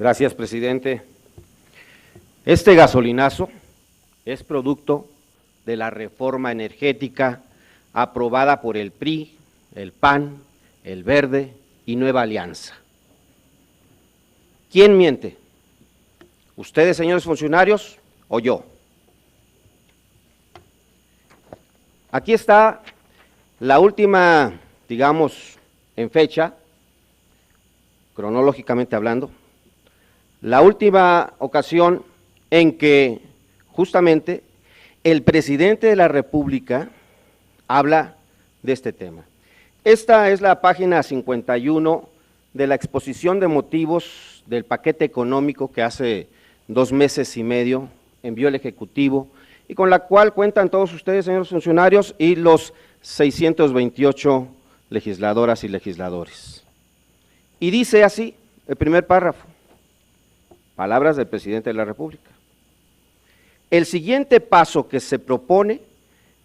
Gracias, presidente. Este gasolinazo es producto de la reforma energética aprobada por el PRI, el PAN, el Verde y Nueva Alianza. ¿Quién miente? ¿Ustedes, señores funcionarios, o yo? Aquí está la última, digamos, en fecha, cronológicamente hablando, la última ocasión en que justamente el presidente de la República habla de este tema. Esta es la página 51 de la exposición de motivos del paquete económico que hace 2 meses y medio envió el Ejecutivo y con la cual cuentan todos ustedes, señores funcionarios, y los 628 legisladoras y legisladores. Y dice así, el primer párrafo, palabras del presidente de la República. El siguiente paso que se propone,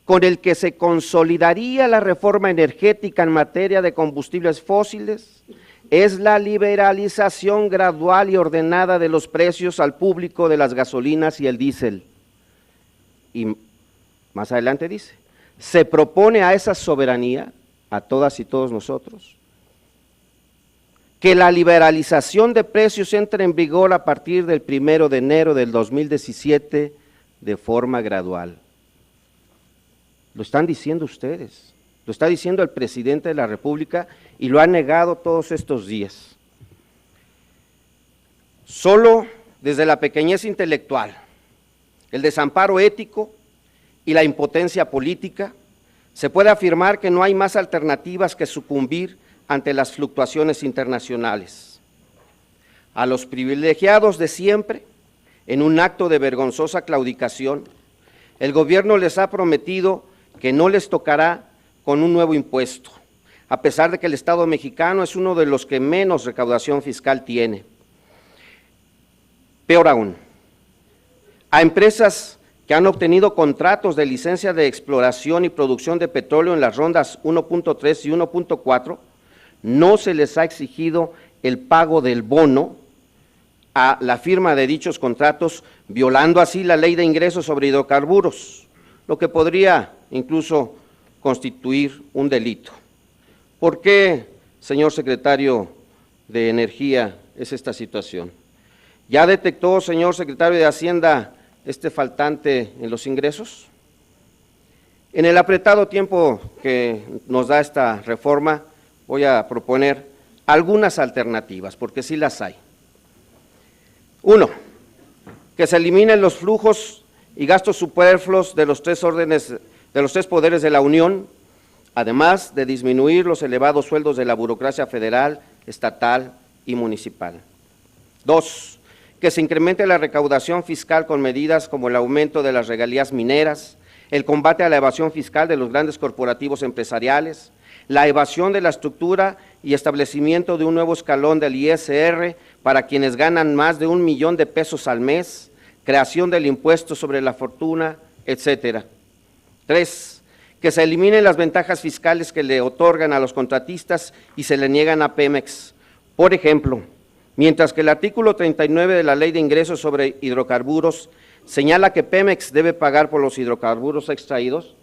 con el que se consolidaría la reforma energética en materia de combustibles fósiles, es la liberalización gradual y ordenada de los precios al público de las gasolinas y el diésel. Y más adelante dice, se propone a esa soberanía, a todas y todos nosotros, que la liberalización de precios entre en vigor a partir del 1 de enero del 2017 de forma gradual. Lo están diciendo ustedes, lo está diciendo el presidente de la República y lo ha negado todos estos días. Solo desde la pequeñez intelectual, el desamparo ético y la impotencia política, se puede afirmar que no hay más alternativas que sucumbir ante las fluctuaciones internacionales. A los privilegiados de siempre, en un acto de vergonzosa claudicación, el gobierno les ha prometido que no les tocará con un nuevo impuesto, a pesar de que el Estado mexicano es uno de los que menos recaudación fiscal tiene. Peor aún, a empresas que han obtenido contratos de licencia de exploración y producción de petróleo en las rondas 1.3 y 1.4, no se les ha exigido el pago del bono a la firma de dichos contratos, violando así la Ley de Ingresos sobre Hidrocarburos, lo que podría incluso constituir un delito. ¿Por qué, señor secretario de Energía, es esta situación? ¿Ya detectó, señor secretario de Hacienda, este faltante en los ingresos? En el apretado tiempo que nos da esta reforma, voy a proponer algunas alternativas, porque sí las hay. 1, que se eliminen los flujos y gastos superfluos de los 3 poderes de la Unión, además de disminuir los elevados sueldos de la burocracia federal, estatal y municipal. 2, que se incremente la recaudación fiscal con medidas como el aumento de las regalías mineras, el combate a la evasión fiscal de los grandes corporativos empresariales, la evasión de la estructura y establecimiento de un nuevo escalón del ISR para quienes ganan más de $1 millón al mes, creación del impuesto sobre la fortuna, etcétera. 3, que se eliminen las ventajas fiscales que le otorgan a los contratistas y se le niegan a Pemex. Por ejemplo, mientras que el artículo 39 de la Ley de Ingresos sobre Hidrocarburos señala que Pemex debe pagar por los hidrocarburos extraídos,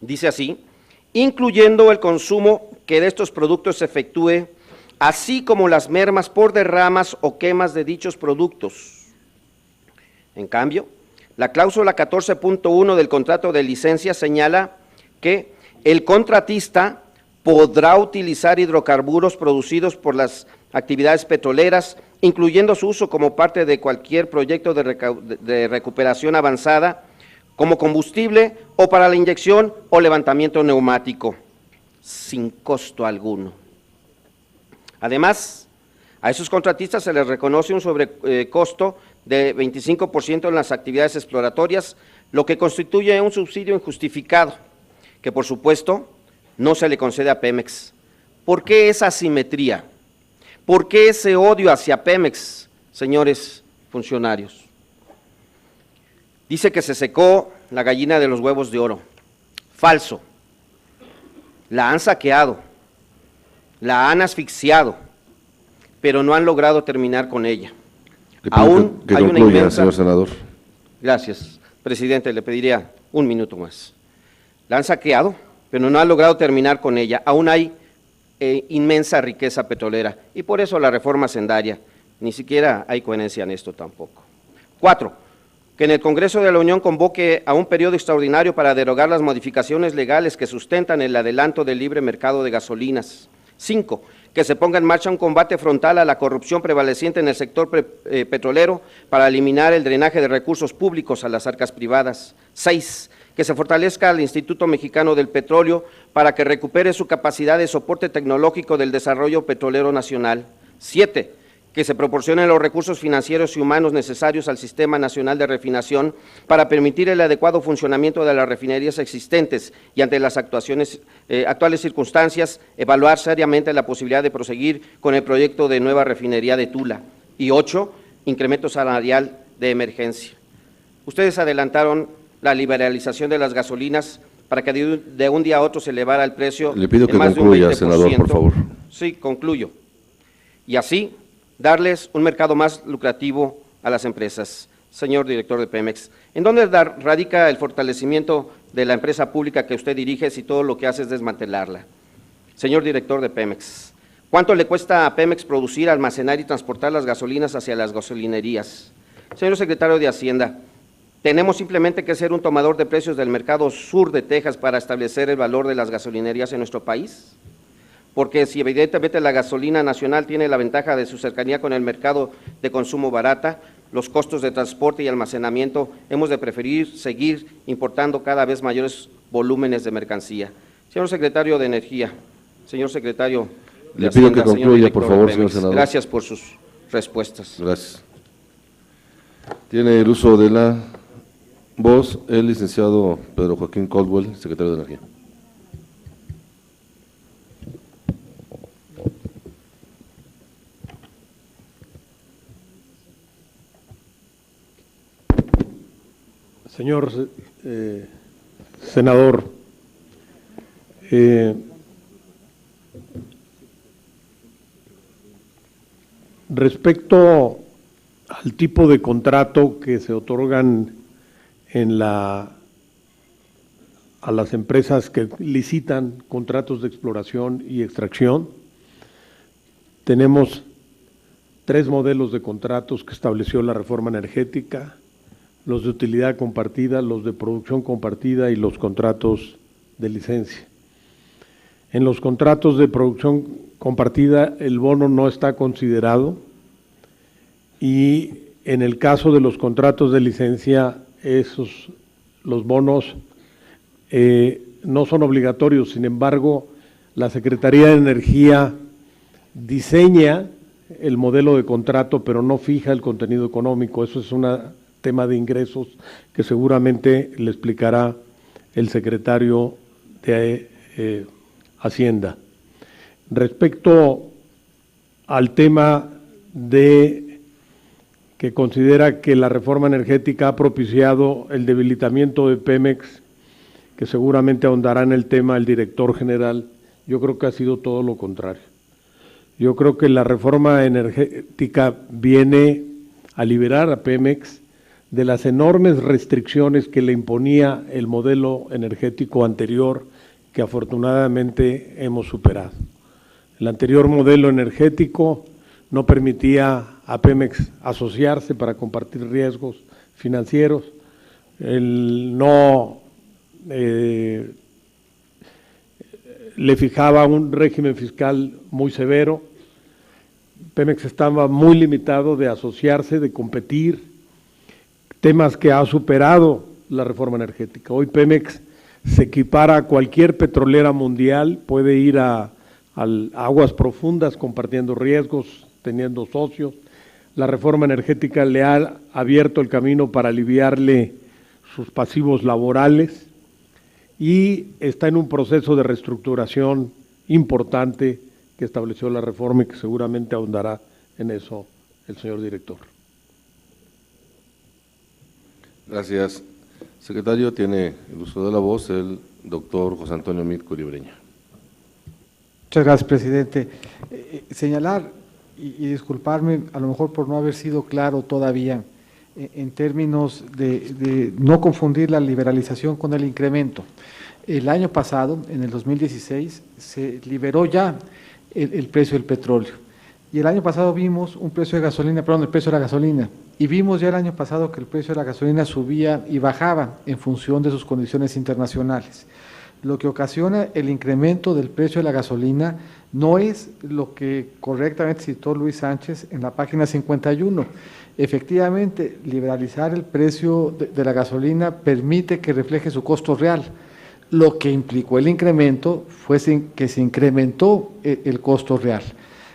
dice así, incluyendo el consumo que de estos productos se efectúe, así como las mermas por derramas o quemas de dichos productos. En cambio, la cláusula 14.1 del contrato de licencia señala que el contratista podrá utilizar hidrocarburos producidos por las actividades petroleras, incluyendo su uso como parte de cualquier proyecto de recuperación avanzada, como combustible o para la inyección o levantamiento neumático, sin costo alguno. Además, a esos contratistas se les reconoce un sobrecosto de 25% en las actividades exploratorias, lo que constituye un subsidio injustificado, que por supuesto no se le concede a Pemex. ¿Por qué esa asimetría? ¿Por qué ese odio hacia Pemex, señores funcionarios? Dice que se secó la gallina de los huevos de oro. Falso. La han saqueado. la han asfixiado, pero no han logrado terminar con ella. Le pido Aún que hay una concluya, inmensa… señor senador. Gracias, presidente, le pediría un minuto más. La han saqueado, pero no han logrado terminar con ella. Aún hay inmensa riqueza petrolera y por eso la reforma hacendaria, ni siquiera hay coherencia en esto tampoco. 4, que en el Congreso de la Unión convoque a un periodo extraordinario para derogar las modificaciones legales que sustentan el adelanto del libre mercado de gasolinas. 5, que se ponga en marcha un combate frontal a la corrupción prevaleciente en el sector petrolero para eliminar el drenaje de recursos públicos a las arcas privadas. 6, que se fortalezca al Instituto Mexicano del Petróleo para que recupere su capacidad de soporte tecnológico del desarrollo petrolero nacional. 7, que se proporcionen los recursos financieros y humanos necesarios al Sistema Nacional de Refinación para permitir el adecuado funcionamiento de las refinerías existentes y ante las actuales circunstancias, evaluar seriamente la posibilidad de proseguir con el proyecto de nueva refinería de Tula. Y 8, incremento salarial de emergencia. Ustedes adelantaron la liberalización de las gasolinas para que de un día a otro se elevara el precio. Le pido que más concluya, de un 20%. senador, por favor. Sí, concluyo. Y así darles un mercado más lucrativo a las empresas. Señor director de Pemex, ¿en dónde radica el fortalecimiento de la empresa pública que usted dirige si todo lo que hace es desmantelarla? Señor director de Pemex, ¿cuánto le cuesta a Pemex producir, almacenar y transportar las gasolinas hacia las gasolinerías? Señor secretario de Hacienda, ¿tenemos simplemente que ser un tomador de precios del mercado sur de Texas para establecer el valor de las gasolinerías en nuestro país? Porque si evidentemente la gasolina nacional tiene la ventaja de su cercanía con el mercado de consumo barata, los costos de transporte y almacenamiento, hemos de preferir seguir importando cada vez mayores volúmenes de mercancía. Señor secretario de Energía, señor secretario de Le pido Hacienda, que concluya, por favor, de señor Pemex, senador. gracias por sus respuestas. Gracias. Tiene el uso de la voz el licenciado Pedro Joaquín Caldwell, secretario de Energía. Señor senador, respecto al tipo de contrato que se otorgan a las empresas que licitan contratos de exploración y extracción, tenemos 3 modelos de contratos que estableció la reforma energética: los de utilidad compartida, los de producción compartida y los contratos de licencia. En los contratos de producción compartida el bono no está considerado y en el caso de los contratos de licencia los bonos no son obligatorios. Sin embargo, la Secretaría de Energía diseña el modelo de contrato, pero no fija el contenido económico. Eso es un tema de ingresos que seguramente le explicará el secretario de Hacienda. Respecto al tema de que considera que la reforma energética ha propiciado el debilitamiento de Pemex, que seguramente ahondará en el tema el director general, yo creo que ha sido todo lo contrario. Yo creo que la reforma energética viene a liberar a Pemex de las enormes restricciones que le imponía el modelo energético anterior, que afortunadamente hemos superado. El anterior modelo energético no permitía a Pemex asociarse para compartir riesgos financieros, le fijaba un régimen fiscal muy severo. Pemex estaba muy limitado de asociarse, de competir, temas que ha superado la reforma energética. Hoy Pemex se equipara a cualquier petrolera mundial, puede ir a aguas profundas compartiendo riesgos, teniendo socios. La reforma energética le ha abierto el camino para aliviarle sus pasivos laborales y está en un proceso de reestructuración importante que estableció la reforma y que seguramente ahondará en eso el señor director. Gracias. Secretario, tiene el uso de la voz el doctor José Antonio Mit Curibreña. Muchas gracias, presidente. Señalar y disculparme a lo mejor por no haber sido claro todavía en términos de no confundir la liberalización con el incremento. El año pasado, en el 2016, se liberó ya el precio del petróleo. Y el año pasado vimos un precio de gasolina, perdón, el precio de la gasolina. Y vimos ya el año pasado que el precio de la gasolina subía y bajaba en función de sus condiciones internacionales. Lo que ocasiona el incremento del precio de la gasolina no es lo que correctamente citó Luis Sánchez en la página 51. Efectivamente, liberalizar el precio de la gasolina permite que refleje su costo real. Lo que implicó el incremento fue que se incrementó el costo real.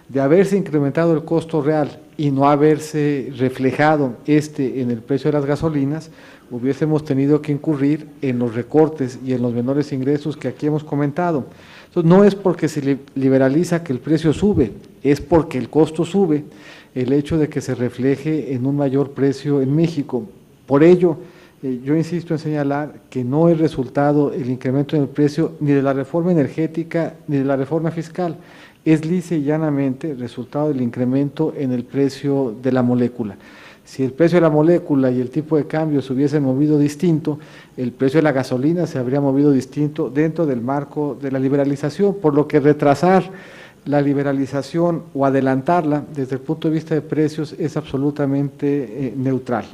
De haberse incrementado el costo real y no haberse reflejado en el precio de las gasolinas, hubiésemos tenido que incurrir en los recortes y en los menores ingresos que aquí hemos comentado. Entonces, no es porque se liberaliza que el precio sube, es porque el costo sube, el hecho de que se refleje en un mayor precio en México. Por ello, yo insisto en señalar que no es resultado el incremento en el precio ni de la reforma energética ni de la reforma fiscal, es lisa y llanamente resultado del incremento en el precio de la molécula. Si el precio de la molécula y el tipo de cambio se hubiesen movido distinto, el precio de la gasolina se habría movido distinto dentro del marco de la liberalización, por lo que retrasar la liberalización o adelantarla desde el punto de vista de precios es absolutamente neutral.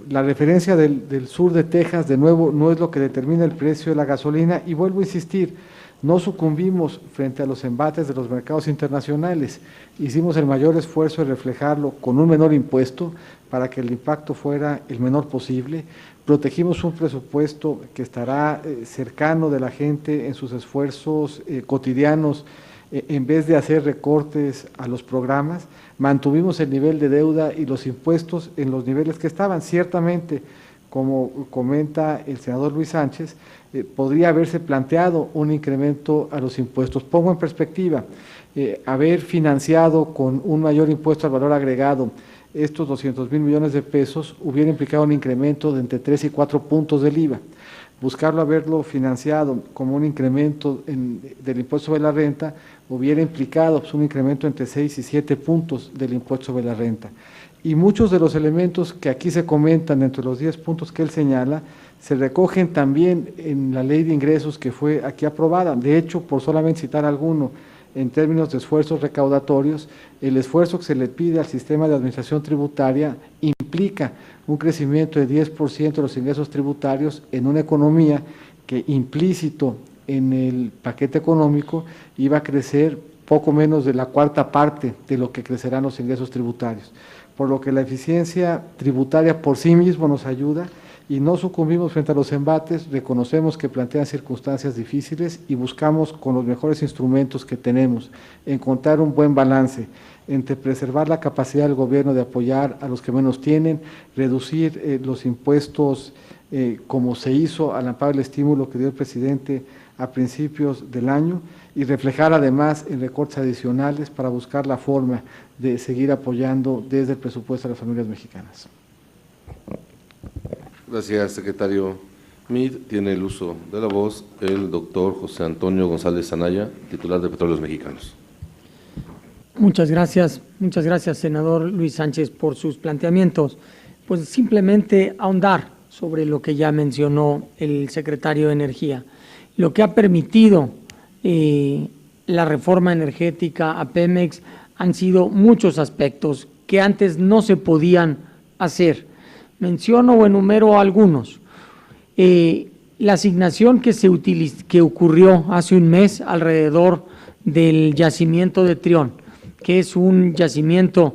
La referencia del sur de Texas, de nuevo, no es lo que determina el precio de la gasolina, y vuelvo a insistir, no sucumbimos frente a los embates de los mercados internacionales, hicimos el mayor esfuerzo de reflejarlo con un menor impuesto para que el impacto fuera el menor posible, protegimos un presupuesto que estará cercano de la gente en sus esfuerzos cotidianos, en vez de hacer recortes a los programas, mantuvimos el nivel de deuda y los impuestos en los niveles que estaban. Ciertamente, como comenta el senador Luis Sánchez, podría haberse planteado un incremento a los impuestos. Pongo en perspectiva, haber financiado con un mayor impuesto al valor agregado estos 200,000 millones de pesos hubiera implicado un incremento de entre 3 y 4 puntos del IVA. Haberlo financiado como un incremento del impuesto sobre la renta hubiera implicado un incremento entre 6 y 7 puntos del impuesto sobre la renta. Y muchos de los elementos que aquí se comentan entre los 10 puntos que él señala, se recogen también en la ley de ingresos que fue aquí aprobada. De hecho, por solamente citar alguno, en términos de esfuerzos recaudatorios, el esfuerzo que se le pide al sistema de administración tributaria implica un crecimiento de 10% de los ingresos tributarios en una economía que implícito en el paquete económico iba a crecer poco menos de la cuarta parte de lo que crecerán los ingresos tributarios. Por lo que la eficiencia tributaria por sí mismo nos ayuda y no sucumbimos frente a los embates, reconocemos que plantean circunstancias difíciles y buscamos con los mejores instrumentos que tenemos encontrar un buen balance entre preservar la capacidad del gobierno de apoyar a los que menos tienen, reducir los impuestos como se hizo al amparo del estímulo que dio el presidente a principios del año y reflejar además en recortes adicionales para buscar la forma de seguir apoyando desde el presupuesto a las familias mexicanas. Gracias, secretario Mid. Tiene el uso de la voz el doctor José Antonio González Anaya, titular de Petróleos Mexicanos. Muchas gracias, senador Luis Sánchez, por sus planteamientos. Pues simplemente ahondar sobre lo que ya mencionó el secretario de Energía. Lo que ha permitido la reforma energética a Pemex han sido muchos aspectos que antes no se podían hacer. Menciono o enumero algunos. La asignación que ocurrió hace un mes alrededor del yacimiento de Trión, que es un yacimiento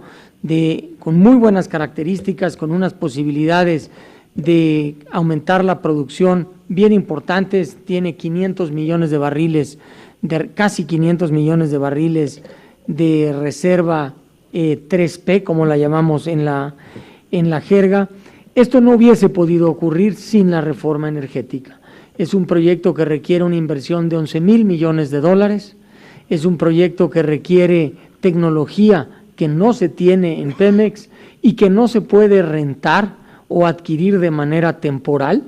con muy buenas características, con unas posibilidades de aumentar la producción bien importantes, tiene 500 millones de barriles, casi 500 millones de barriles de reserva 3P, como la llamamos en la jerga. Esto no hubiese podido ocurrir sin la reforma energética. Es un proyecto que requiere una inversión de 11,000 millones de dólares, es un proyecto que requiere tecnología que no se tiene en Pemex y que no se puede rentar o adquirir de manera temporal.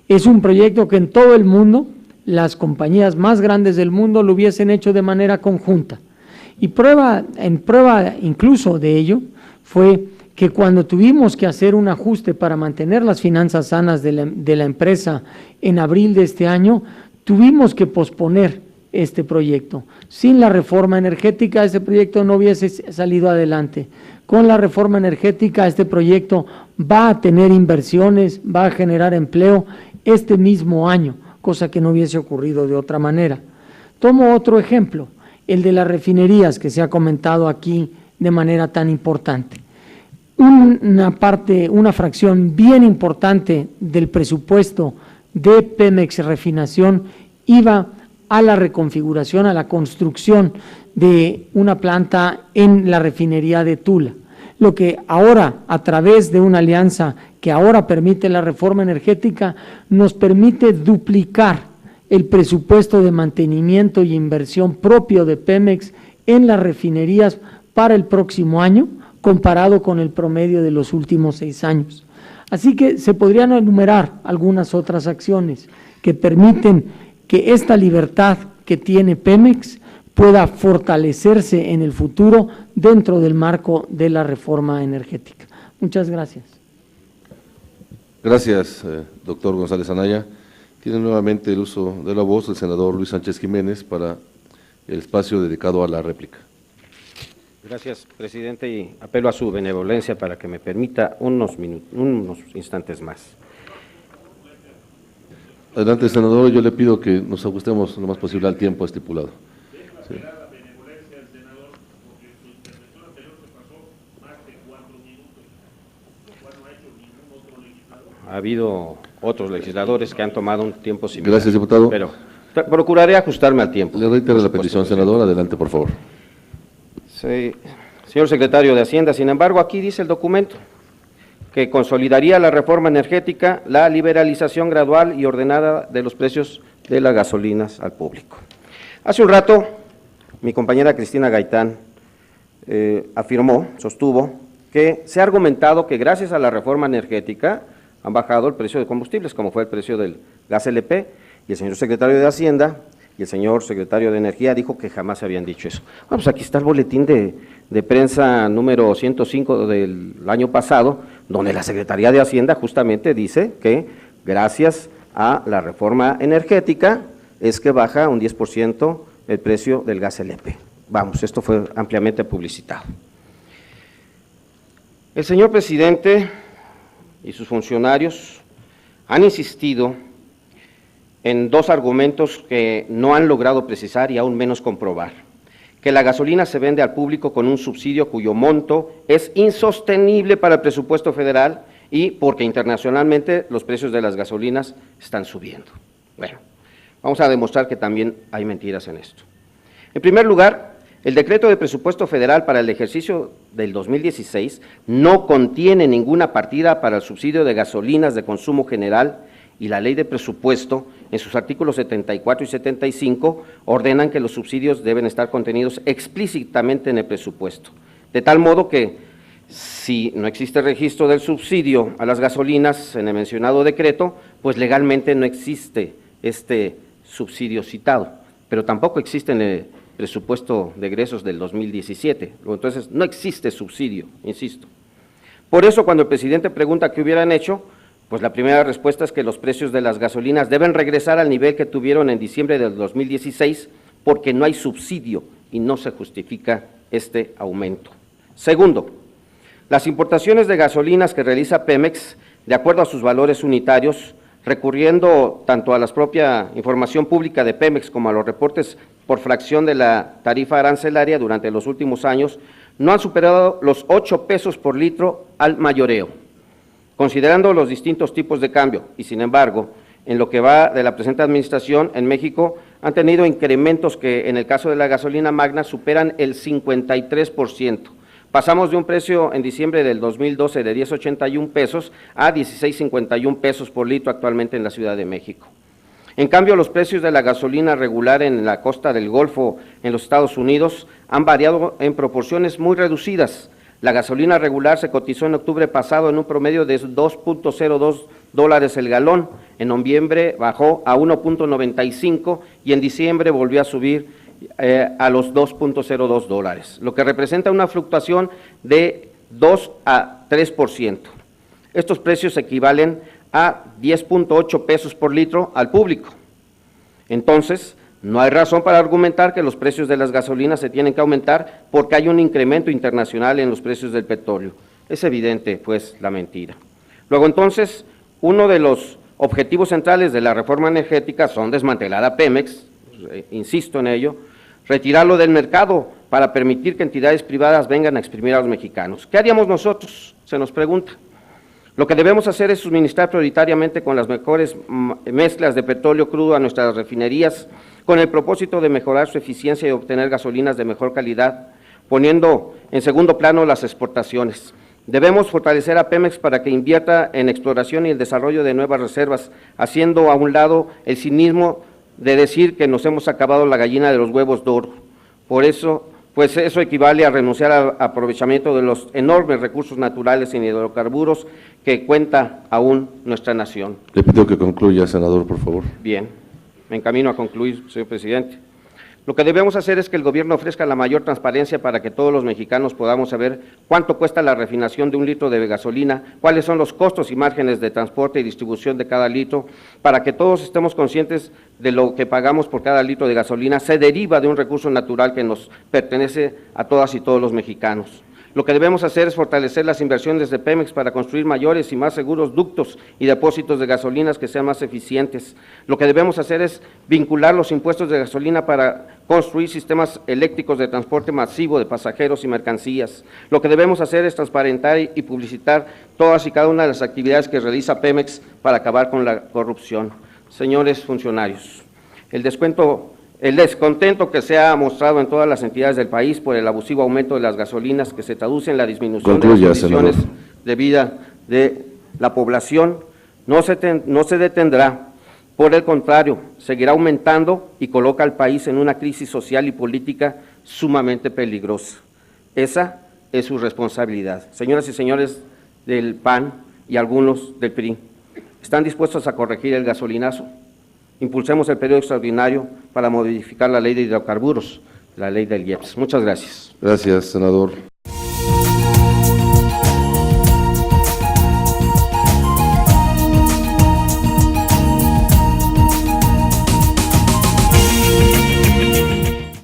Es un proyecto que en todo el mundo las compañías más grandes del mundo lo hubiesen hecho de manera conjunta. Y prueba incluso de ello fue que cuando tuvimos que hacer un ajuste para mantener las finanzas sanas de la empresa en abril de este año, tuvimos que posponer este proyecto. Sin la reforma energética, este proyecto no hubiese salido adelante. Con la reforma energética, este proyecto va a tener inversiones, va a generar empleo este mismo año, cosa que no hubiese ocurrido de otra manera. Tomo otro ejemplo, el de las refinerías que se ha comentado aquí de manera tan importante. Una fracción bien importante del presupuesto de Pemex Refinación iba a la reconfiguración, a la construcción de una planta en la refinería de Tula. Lo que ahora, a través de una alianza que ahora permite la reforma energética, nos permite duplicar el presupuesto de mantenimiento y inversión propio de Pemex en las refinerías para el próximo año, comparado con el promedio de los últimos 6 años. Así que se podrían enumerar algunas otras acciones que permiten que esta libertad que tiene Pemex pueda fortalecerse en el futuro dentro del marco de la reforma energética. Muchas gracias. Gracias, doctor González Anaya. Tiene nuevamente el uso de la voz el senador Luis Sánchez Jiménez para el espacio dedicado a la réplica. Gracias, presidente, y apelo a su benevolencia para que me permita unos instantes más. Adelante, senador, yo le pido que nos ajustemos lo más posible al tiempo estipulado. Sí. Ha habido otros legisladores que han tomado un tiempo similar. Gracias, diputado. Pero procuraré ajustarme al tiempo. Le reitero la petición, senador. Adelante, por favor. Sí, señor secretario de Hacienda, sin embargo, aquí dice el documento que consolidaría la reforma energética, la liberalización gradual y ordenada de los precios de las gasolinas al público. Hace un rato, mi compañera Cristina Gaitán sostuvo que se ha argumentado que gracias a la reforma energética han bajado el precio de combustibles, como fue el precio del gas LP, y el señor secretario de Hacienda y el señor secretario de Energía dijo que jamás se habían dicho eso. Bueno, pues aquí está el boletín de prensa número 105 del año pasado, donde la Secretaría de Hacienda justamente dice que gracias a la reforma energética es que baja un 10% el precio del gas LP. Vamos, esto fue ampliamente publicitado. El señor presidente y sus funcionarios han insistido en dos argumentos que no han logrado precisar y aún menos comprobar: que la gasolina se vende al público con un subsidio cuyo monto es insostenible para el presupuesto federal y porque internacionalmente los precios de las gasolinas están subiendo. Bueno, vamos a demostrar que también hay mentiras en esto. En primer lugar, el decreto de presupuesto federal para el ejercicio del 2016 no contiene ninguna partida para el subsidio de gasolinas de consumo general, y la ley de presupuesto, en sus artículos 74 y 75, ordenan que los subsidios deben estar contenidos explícitamente en el presupuesto, de tal modo que si no existe registro del subsidio a las gasolinas en el mencionado decreto, pues legalmente no existe este subsidio citado, pero tampoco existe en el presupuesto de egresos del 2017, entonces no existe subsidio, insisto. Por eso, cuando el presidente pregunta qué hubieran hecho, pues la primera respuesta es que los precios de las gasolinas deben regresar al nivel que tuvieron en diciembre del 2016 porque no hay subsidio y no se justifica este aumento. Segundo, las importaciones de gasolinas que realiza Pemex, de acuerdo a sus valores unitarios, recurriendo tanto a la propia información pública de Pemex como a los reportes por fracción de la tarifa arancelaria durante los últimos años, no han superado los 8 pesos por litro al mayoreo, considerando los distintos tipos de cambio, y sin embargo, en lo que va de la presente administración en México, han tenido incrementos que en el caso de la gasolina magna superan el 53%. Pasamos de un precio en diciembre del 2012 de 10.81 pesos a 16.51 pesos por litro actualmente en la Ciudad de México. En cambio, los precios de la gasolina regular en la costa del Golfo en los Estados Unidos han variado en proporciones muy reducidas, La gasolina regular se cotizó en octubre pasado en un promedio de $2.02 el galón, en noviembre bajó a 1.95 y en diciembre volvió a subir a los $2.02, lo que representa una fluctuación de 2 a 3%. Estos precios equivalen a 10.8 pesos por litro al público. Entonces, no hay razón para argumentar que los precios de las gasolinas se tienen que aumentar porque hay un incremento internacional en los precios del petróleo. Es evidente, pues, la mentira. Luego, entonces, uno de los objetivos centrales de la reforma energética son desmantelar a Pemex, insisto en ello, retirarlo del mercado para permitir que entidades privadas vengan a exprimir a los mexicanos. ¿Qué haríamos nosotros? Se nos pregunta. Lo que debemos hacer es suministrar prioritariamente con las mejores mezclas de petróleo crudo a nuestras refinerías, con el propósito de mejorar su eficiencia y obtener gasolinas de mejor calidad, poniendo en segundo plano las exportaciones. Debemos fortalecer a Pemex para que invierta en exploración y el desarrollo de nuevas reservas, haciendo a un lado el cinismo de decir que nos hemos acabado la gallina de los huevos de oro. Por eso, pues eso equivale a renunciar al aprovechamiento de los enormes recursos naturales en hidrocarburos que cuenta aún nuestra nación. Le pido que concluya, senador, por favor. Bien, me encamino a concluir, señor presidente. Lo que debemos hacer es que el gobierno ofrezca la mayor transparencia para que todos los mexicanos podamos saber cuánto cuesta la refinación de un litro de gasolina, cuáles son los costos y márgenes de transporte y distribución de cada litro, para que todos estemos conscientes de lo que pagamos por cada litro de gasolina se deriva de un recurso natural que nos pertenece a todas y todos los mexicanos. Lo que debemos hacer es fortalecer las inversiones de Pemex para construir mayores y más seguros ductos y depósitos de gasolinas que sean más eficientes. Lo que debemos hacer es vincular los impuestos de gasolina para construir sistemas eléctricos de transporte masivo de pasajeros y mercancías. Lo que debemos hacer es transparentar y publicitar todas y cada una de las actividades que realiza Pemex para acabar con la corrupción. Señores funcionarios, el descontento que se ha mostrado en todas las entidades del país por el abusivo aumento de las gasolinas que se traduce en la disminución de las condiciones de vida de la población no se detendrá. Por el contrario, seguirá aumentando y coloca al país en una crisis social y política sumamente peligrosa. Esa es su responsabilidad. Señoras y señores del PAN y algunos del PRI, ¿están dispuestos a corregir el gasolinazo? Impulsemos el periodo extraordinario para modificar la ley de hidrocarburos, la ley del IEPS. Muchas gracias. Gracias, senador.